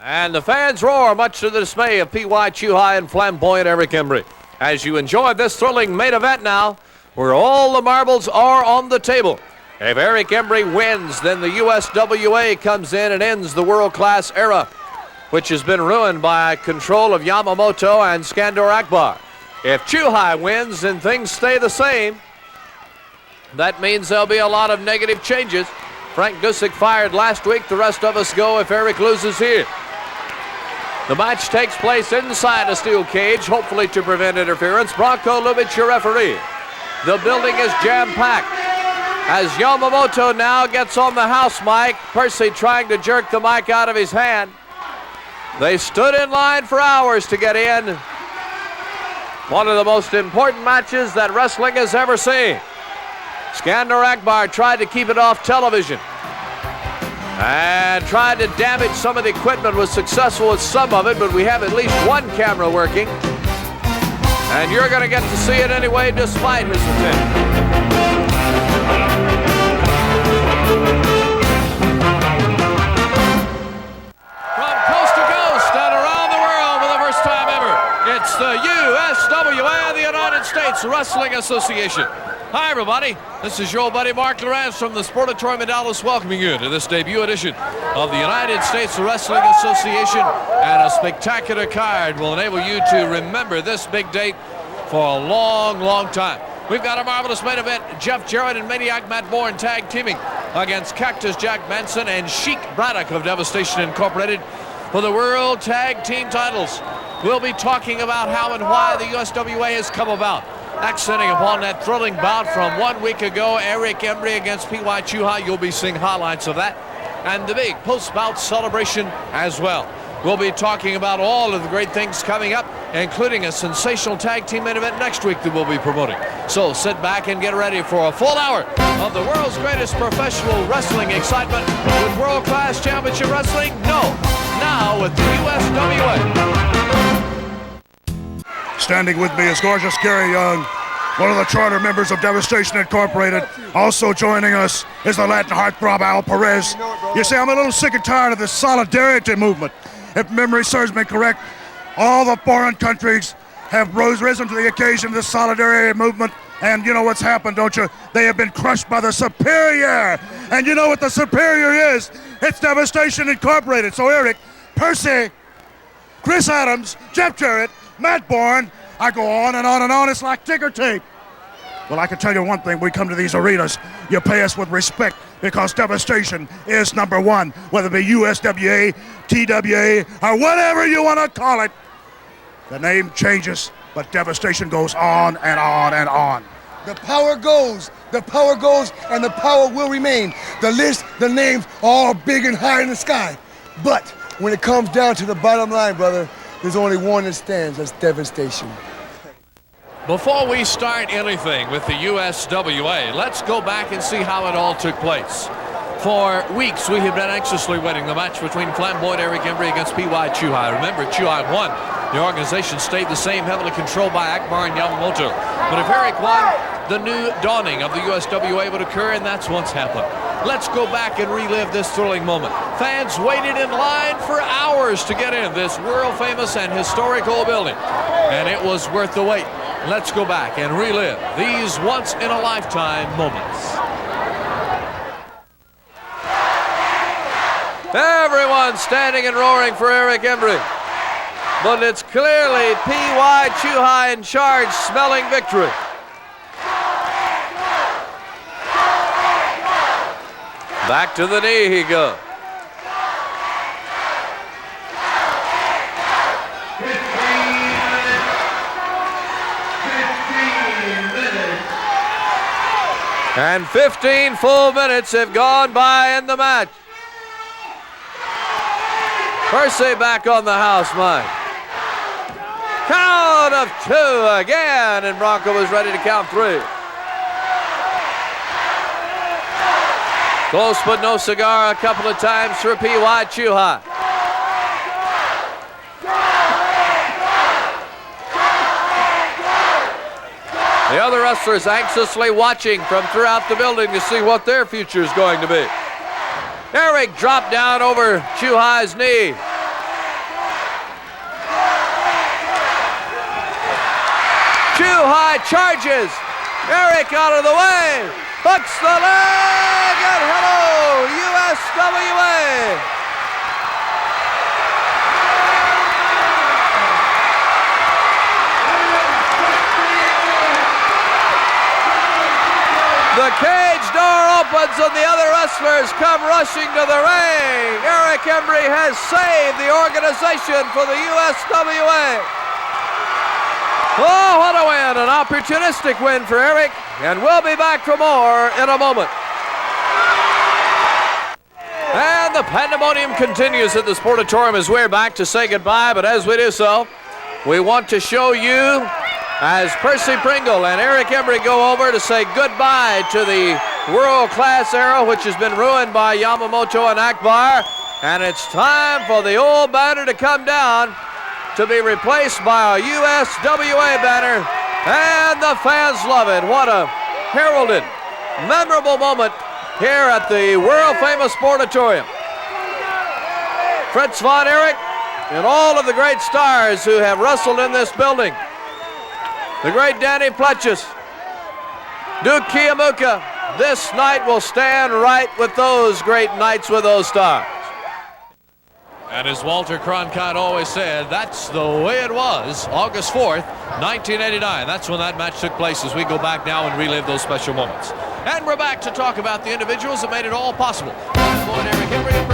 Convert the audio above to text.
And the fans roar, much to the dismay of P.Y. Chuhai and flamboyant Eric Embry. As you enjoy this thrilling main event now, where all the marbles are on the table. If Eric Embry wins, then the USWA comes in and ends the world-class era, which has been ruined by control of Yamamoto and Skandor Akbar. If Chuhai wins, then things stay the same. That means there'll be a lot of negative changes. Frank Dusek fired last week. The rest of us go if Eric loses here. The match takes place inside a steel cage, hopefully to prevent interference. Bronco Lubitsch, your referee. The building is jam-packed. As Yamamoto now gets on the house mic, Percy trying to jerk the mic out of his hand. They stood in line for hours to get in. One of the most important matches that wrestling has ever seen. Skandor Akbar tried to keep it off television and tried to damage some of the equipment. Was successful with some of it, but we have at least one camera working. And you're going to get to see it anyway, despite his attempt. From coast to coast and around the world for the first time ever, it's the USWA, the United States Wrestling Association. Hi, everybody. This is your old buddy Mark Lawrence from the Sportatorium in Dallas, welcoming you to this debut edition of the United States Wrestling Association. And a spectacular card will enable you to remember this big date for a long, long time. We've got a marvelous main event. Jeff Jarrett and Maniac Matt Bourne tag teaming against Cactus Jack Manson and Sheik Braddock of Devastation Incorporated for the World Tag Team titles. We'll be talking about how and why the USWA has come about. Accenting upon that thrilling bout from 1 week ago, Eric Embry against P.Y. Chuhai. You'll be seeing highlights of that. And the big post-bout celebration as well. We'll be talking about all of the great things coming up, including a sensational tag team main event next week that we'll be promoting. So sit back and get ready for a full hour of the world's greatest professional wrestling excitement with world-class championship wrestling. No, now with the USWA. Standing with me is gorgeous Gary Young, one of the charter members of Devastation Incorporated. Also joining us is the Latin heartthrob Al Perez. You see, I'm a little sick and tired of this solidarity movement. If memory serves me correct, all the foreign countries have risen to the occasion of this solidarity movement. And you know what's happened, don't you? They have been crushed by the superior. And you know what the superior is? It's Devastation Incorporated. So Eric, Percy, Chris Adams, Jeff Jarrett, Matt Bourne, I go on and on and on. It's like ticker tape. Well, I can tell you one thing. We come to these arenas, you pay us with respect because Devastation is number one, whether it be USWA, TWA, or whatever you want to call it. The name changes, but Devastation goes on and on and on. The power goes, and the power will remain. The list, the names, all big and high in the sky. But when it comes down to the bottom line, brother, there's only one that stands, that's Devastation. Before we start anything with the USWA, let's go back and see how it all took place. For weeks, we have been anxiously waiting the match between flamboyant Eric Embry against P.Y. Chuhai. Remember, Chuhai won. The organization stayed the same, heavily controlled by Akbar and Yamamoto. But if Eric won, the new dawning of the USWA would occur, and that's what's happened. Let's go back and relive this thrilling moment. Fans waited in line for hours to get in this world-famous and historical building, and it was worth the wait. Let's go back and relive these once-in-a-lifetime moments. Everyone standing and roaring for Eric Embry. But it's clearly P.Y. Chuhai in charge, smelling victory. Back to the knee he goes. And 15 full minutes have gone by in the match. Percy back on the house mic. Count of two again, and Bronco was ready to count three. Close but no cigar a couple of times for P.Y. Chuhai. The other wrestlers anxiously watching from throughout the building to see what their future is going to be. Eric dropped down over Chuhai's knee. Too high, charges. Eric out of the way. Hooks the leg, and hello, USWA. The cage door opens and the other wrestlers come rushing to the ring. Eric Embry has saved the organization for the USWA. Oh, what a win, an opportunistic win for Eric, and we'll be back for more in a moment. And the pandemonium continues at the Sportatorium as we're back to say goodbye, but as we do so, we want to show you as Percy Pringle and Eric Embry go over to say goodbye to the world-class era, which has been ruined by Yamamoto and Akbar, and it's time for the old banner to come down to be replaced by a USWA banner, and the fans love it. What a heralded, memorable moment here at the world-famous Sportatorium. Fritz von Erich and all of the great stars who have wrestled in this building. The great Danny Pletchis, Duke Kiyamuka. This night will stand right with those great nights with those stars. And as Walter Cronkite always said, that's the way it was. August 4th, 1989. That's when that match took place, as we go back now and relive those special moments. And we're back to talk about the individuals that made it all possible. Eric Embry